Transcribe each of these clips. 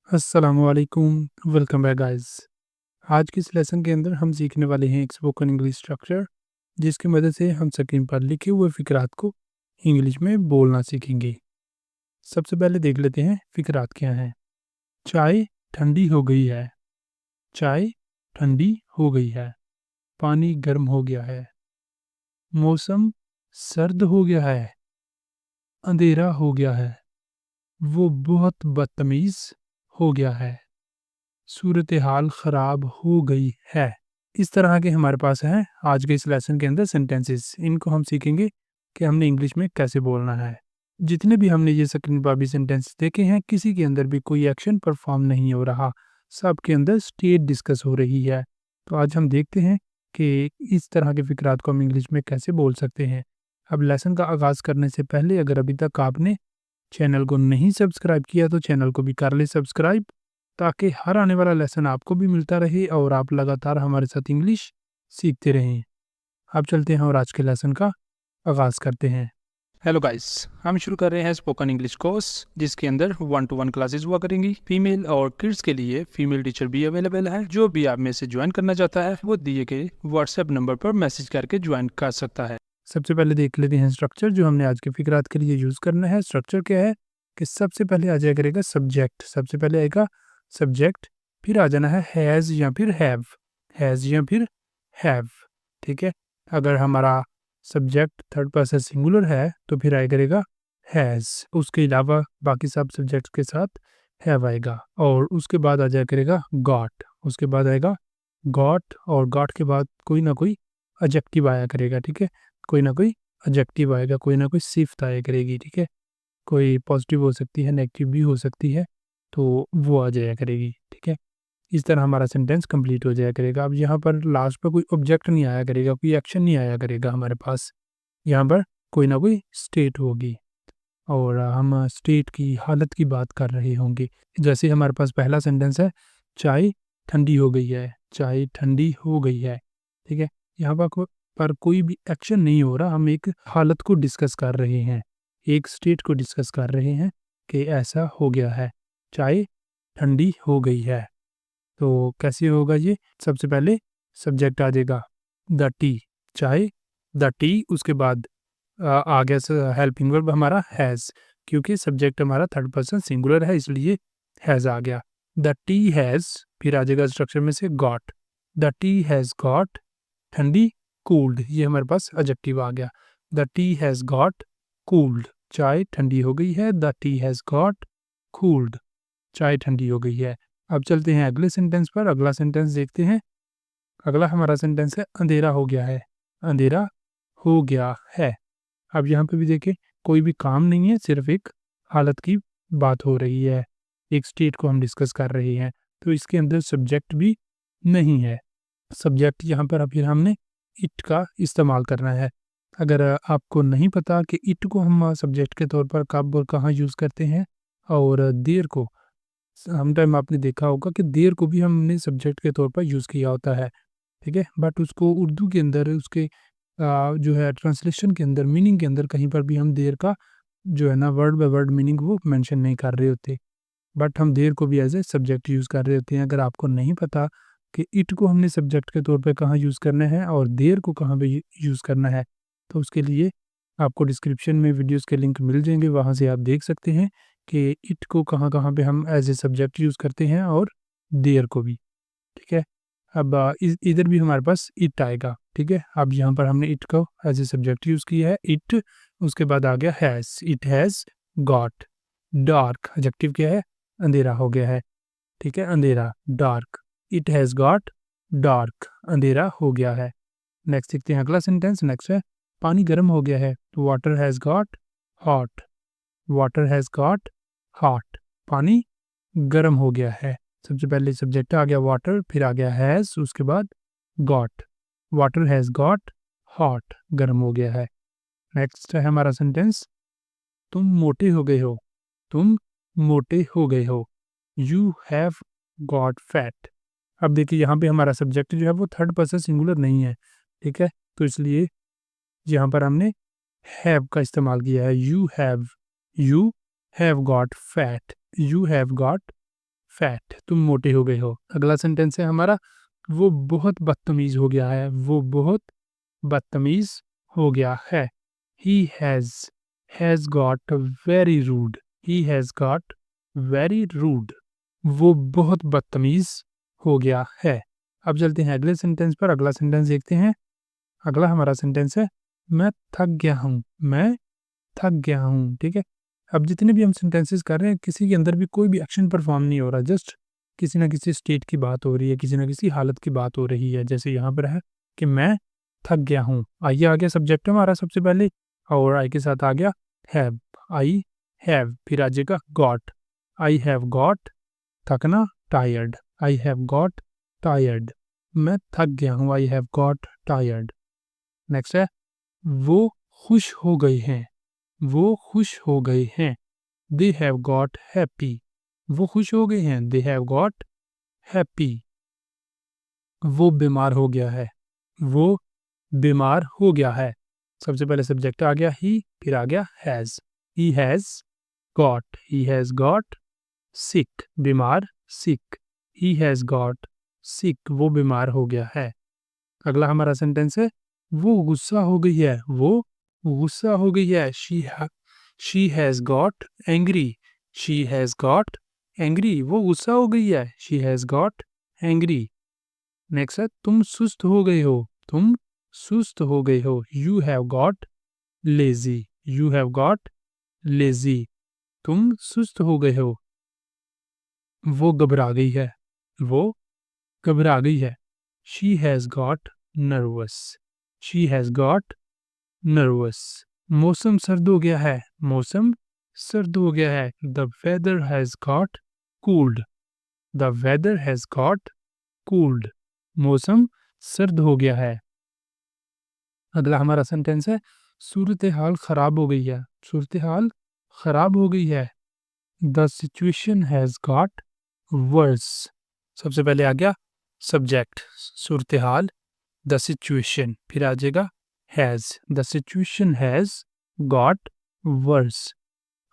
अस्सलामुअलैकुम, welcome back guys. आज के इस लेसन के अंदर हम सीखने वाले हैं एक स्पोकन इंग्लिश स्ट्रक्चर, जिसकी मदद से हम स्क्रीन पर लिखे हुए फ़िक्रात को इंग्लिश में बोलना सीखेंगे। सबसे पहले देख लेते हैं फ़िक्रात क्या हैं। चाय ठंडी हो गई है। चाय ठंडी हो गई है। पानी गर्म हो गया है। मौसम सर्द हो गया है। अंधेरा हो गया है। वो बहुत बदतमीज़ हो गया है। सूरत हाल ख़राब हो गई है। इस तरह के हमारे पास हैं आज के इस लेसन के अंदर सेंटेंसेस। इनको हम सीखेंगे कि हमने इंग्लिश में कैसे बोलना है। जितने भी हमने ये स्क्रीन पर अभी सेंटेंस देखे हैं, किसी के अंदर भी कोई एक्शन परफॉर्म नहीं हो रहा, सब के अंदर स्टेट डिस्कस हो रही है। तो आज हम देखते हैं कि इस तरह के फ़िक्रात को हम इंग्लिश में कैसे बोल सकते हैं। अब लेसन का आगाज़ करने से पहले अगर अभी तक आपने चैनल को नहीं सब्सक्राइब किया तो चैनल को भी कर ले सब्सक्राइब, ताकि हर आने वाला लेसन आपको भी मिलता रहे और आप लगातार हमारे साथ इंग्लिश सीखते रहें। अब चलते हैं और आज के लेसन का आगाज़ करते हैं। हेलो गाइस, हम शुरू कर रहे हैं स्पोकन इंग्लिश कोर्स, जिसके अंदर 1-to-1 क्लासेस हुआ करेंगी। फीमेल और किड्स के लिए फीमेल टीचर भी अवेलेबल है। जो भी आप में से ज्वाइन करना चाहता है वो दिए गए व्हाट्सएप नंबर पर मैसेज करके ज्वाइन कर सकता है। सबसे पहले देख लेते हैं स्ट्रक्चर जो हमने आज के फ़िक्रात के लिए यूज़ करना है। स्ट्रक्चर क्या है कि सबसे पहले आ जाया करेगा सब्जेक्ट। सबसे पहले आएगा सब्जेक्ट, फिर आ जाना है हैज़ या फिर हैव, हैज़ या फिर हैव। ठीक है, अगर हमारा सब्जेक्ट थर्ड पर्सन सिंगुलर है तो फिर आया करेगा हैज़। उसके अलावा बाकी सब सब्जेक्ट्स के साथ हैव आएगा। और उसके बाद आ जाया करेगा गॉट। उसके बाद आएगा गॉट और गॉट के बाद कोई ना कोई एडजेक्टिव आया करेगा। ठीक है, कोई ना कोई एडजेक्टिव आएगा, कोई ना कोई सिफ़्त आया करेगी। ठीक है, कोई पॉजिटिव हो सकती है, नेगेटिव भी हो सकती है, तो वो आ जाया करेगी। ठीक है, इस तरह हमारा सेंटेंस कंप्लीट हो जाया करेगा। अब यहाँ पर लास्ट पर कोई ऑब्जेक्ट नहीं आया करेगा, कोई एक्शन नहीं आया करेगा हमारे पास। यहाँ पर कोई ना कोई स्टेट होगी और हम स्टेट की हालत की बात कर रहे होंगे। जैसे हमारे पास पहला सेंटेंस है, चाय ठंडी हो गई है। चाय ठंडी हो गई है। ठीक है, यहाँ पर कोई भी एक्शन नहीं हो रहा, हम एक हालत को डिस्कस कर रहे हैं, एक स्टेट को डिस्कस कर रहे हैं कि ऐसा हो गया है, चाय ठंडी हो गई है। तो कैसे होगा ये? सबसे पहले सब्जेक्ट आ जाएगा द टी, चाय द टी। उसके बाद आ गया हेल्पिंग वर्ब हमारा हैज़, क्योंकि सब्जेक्ट हमारा थर्ड पर्सन सिंगुलर है इसलिए हैज़ आ गया। द टी हैज़, फिर आ जाएगा स्ट्रक्चर में से got. The T has got ठंडी कूल्ड, ये हमारे पास एडजेक्टिव आ गया। The T has got cooled, चाय ठंडी हो गई है। The T has got cooled, चाय ठंडी हो गई है। अब चलते हैं अगले सेंटेंस पर। अगला सेंटेंस देखते हैं। अगला हमारा सेंटेंस है अंधेरा हो गया है। अंधेरा हो गया है। अब यहाँ पे भी देखिए कोई भी काम नहीं है, सिर्फ एक हालत की बात हो रही है, एक स्टेट को हम डिस्कस कर रहे हैं। तो इसके अंदर सब्जेक्ट भी नहीं है। सब्जेक्ट यहाँ पर फिर हमने इट का इस्तेमाल करना है। अगर आपको नहीं पता कि इट को हम सब्जेक्ट के तौर पर कब और कहाँ यूज़ करते हैं, और देर को सम टाइम आपने देखा होगा कि देर को भी हमने सब्जेक्ट के तौर पर यूज़ किया होता है। ठीक है, बट उसको उर्दू के अंदर उसके जो है ट्रांसलेशन के अंदर, मीनिंग के अंदर कहीं पर भी हम देर का जो है ना वर्ड बाय वर्ड मीनिंग वो मेंशन नहीं कर रहे होते, बट हम देर को भी एज ए सब्जेक्ट यूज़ कर रहे होते हैं। अगर आपको नहीं पता कि इट को हमने सब्जेक्ट के तौर पे कहाँ यूज़ करना है और देर को कहाँ पे यूज़ करना है, तो उसके लिए आपको डिस्क्रिप्शन में वीडियोज़ के लिंक मिल जाएँगे, वहाँ से आप देख सकते हैं कि इट को कहाँ-कहाँ पे हम एज ए सब्जेक्ट यूज़ करते हैं और देर को भी। ठीक है, अब इधर भी हमारे पास इट आएगा। ठीक है, अब यहाँ पर हमने इट को एज ए सब्जेक्ट यूज़ किया है, इट। उसके बाद आ गया has, it has got dark. Adjective क्या है? अंधेरा हो गया है। ठीक है, अंधेरा dark. It has got dark, अंधेरा हो गया है। नेक्स्ट देखते हैं अगला सेंटेंस। नेक्स्ट है पानी गर्म हो गया है। Water has got hot. Water has got hot, पानी गर्म हो गया है। सबसे पहले सब्जेक्ट आ गया वाटर, फिर आ गया हैज़, उसके बाद got. Water has got hot, गर्म हो गया है। नेक्स्ट है हमारा सेंटेंस, तुम मोटे हो गए हो। तुम मोटे हो गए हो। You have got fat. अब देखिए यहाँ पे हमारा सब्जेक्ट जो है वो थर्ड पर्सन सिंगुलर नहीं है। ठीक है, तो इसलिए यहाँ पर हमने हैव का इस्तेमाल किया है। You have got fat. You have got fat, तुम मोटे हो गए हो। अगला सेंटेंस है हमारा, वो बहुत बदतमीज हो गया है, वो बहुत बदतमीज हो गया है। He has got very rude. He has got very rude. वो बहुत बदतमीज हो गया है। अब चलते हैं अगले सेंटेंस पर। अगला सेंटेंस देखते हैं। अगला हमारा सेंटेंस है, मैं थक गया हूँ, मैं थक गया हूँ। ठीक है, अब जितने भी हम सेंटेंसेस कर रहे हैं, किसी के अंदर भी कोई भी एक्शन परफॉर्म नहीं हो रहा, जस्ट किसी ना किसी स्टेट की बात हो रही है, किसी ना किसी हालत की बात हो रही है। जैसे यहाँ पर है कि मैं थक गया हूँ। आइए आ गया सब्जेक्ट हमारा सबसे पहले, और आई के साथ आ गया हैव। आई हैव, फिर आ जाएगा गॉट। आई हैव गॉट, थकना, tired. I have got tired, मैं थक गया हूँ। I have got tired. Next है, वो खुश हो गए हैं, वो खुश हो गए हैं। दे हैव गॉट हैप्पी, वो खुश हो गए हैं। They have got happy. वो बीमार हो गया है, वो बीमार हो गया है। सबसे पहले सब्जेक्ट आ गया ही, फिर आ गया has. He has got, he has got sick, बीमार, सिक। ही हैज गॉट सिक, वो बीमार हो गया है। अगला हमारा सेंटेंस है, वो गुस्सा हो गई है, वो गुस्सा हो गई है। She has got angry, she has got angry, वो गुस्सा हो गई है। She has got angry. Next है, तुम सुस्त हो गए हो, तुम सुस्त हो गए हो। You have got lazy, you have got lazy, तुम सुस्त हो गए हो। वो घबरा गई है, वो घबरा गई है। She has got nervous, she has got nervous. मौसम सर्द हो गया है, मौसम सर्द हो गया है। The weather has got cooled, the weather has got cooled, मौसम सर्द हो गया है। अगला हमारा सेंटेंस है, सूरत हाल खराब हो गई है, सूरत हाल खराब हो गई है। The situation has got verse. सबसे पहले आ गया subject Surat hall, the situation, फिर आ जाएगा has. The situation has got verse,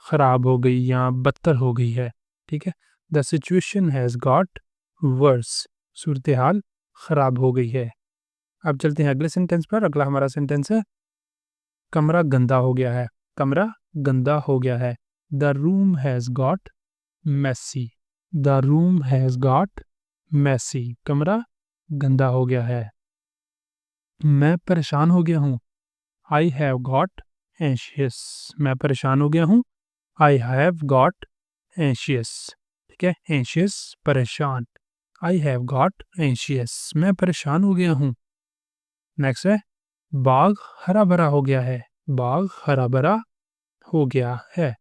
खराब हो गई या बदतर हो गई है। ठीक है, the situation has got worse, सूरत हाल खराब हो गई है। अब चलते हैं अगले सेंटेंस पर। अगला हमारा सेंटेंस है, कमरा गंदा हो गया है, कमरा गंदा हो गया है। The room has got messy, the room has got messy, कमरा गंदा हो गया है। मैं परेशान हो गया हूँ। आई हैव गॉट एंशियस, मैं परेशान हो गया हूँ। I have got anxious. ठीक है, एंशियस परेशान। आई हैव गॉट एंशियस, मैं परेशान हो गया हूँ। नेक्स्ट है, बाग हरा भरा हो गया है, बाग हरा भरा हो गया है,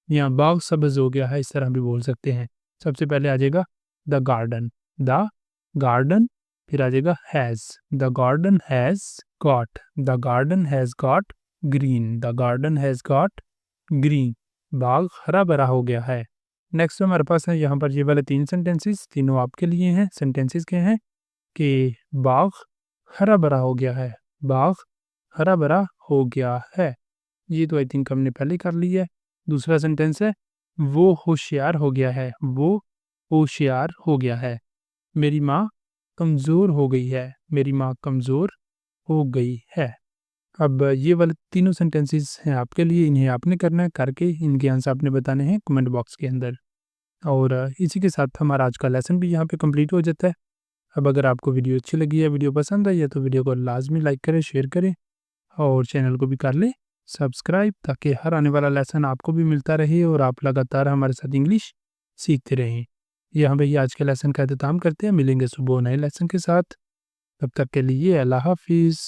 या बाग सब्ज हो गया है, इस तरह भी बोल सकते हैं। सबसे पहले आ जाएगा द गार्डन, द गार्डन, फिर आ जाएगा has. The garden has got, the garden has got green, the garden has got green, बाग हरा भरा हो गया है। नेक्स्ट हमारे पास है यहाँ पर ये वाले 3 सेंटेंसेस, तीनों आपके लिए हैं। सेंटेंसेस के हैं कि बाग हरा भरा हो गया है, बाग हरा भरा हो गया है। ये तो आई थिंक हमने पहले कर लिया है। दूसरा सेंटेंस है, वो होशियार हो गया है, वो होशियार हो गया है। मेरी माँ कमज़ोर हो गई है, मेरी माँ कमज़ोर हो गई है। अब ये वाले तीनों सेंटेंसेस हैं आपके लिए, इन्हें आपने करना है, करके इनके आंसर आपने बताने हैं कमेंट बॉक्स के अंदर। और इसी के साथ हमारा आज का लेसन भी यहाँ पे कंप्लीट हो जाता है। अब अगर आपको वीडियो अच्छी लगी है, वीडियो पसंद आई है, तो वीडियो को लाजमी लाइक करें, शेयर करें और चैनल को भी कर लें सब्सक्राइब, ताकि हर आने वाला लेसन आपको भी मिलता रहे और आप लगातार हमारे साथ इंग्लिश सीखते रहें। यहाँ पे आज के लेसन का अख्ताम करते हैं। मिलेंगे सुबह नए लेसन के साथ, तब तक के लिए अल्लाह हाफिज़।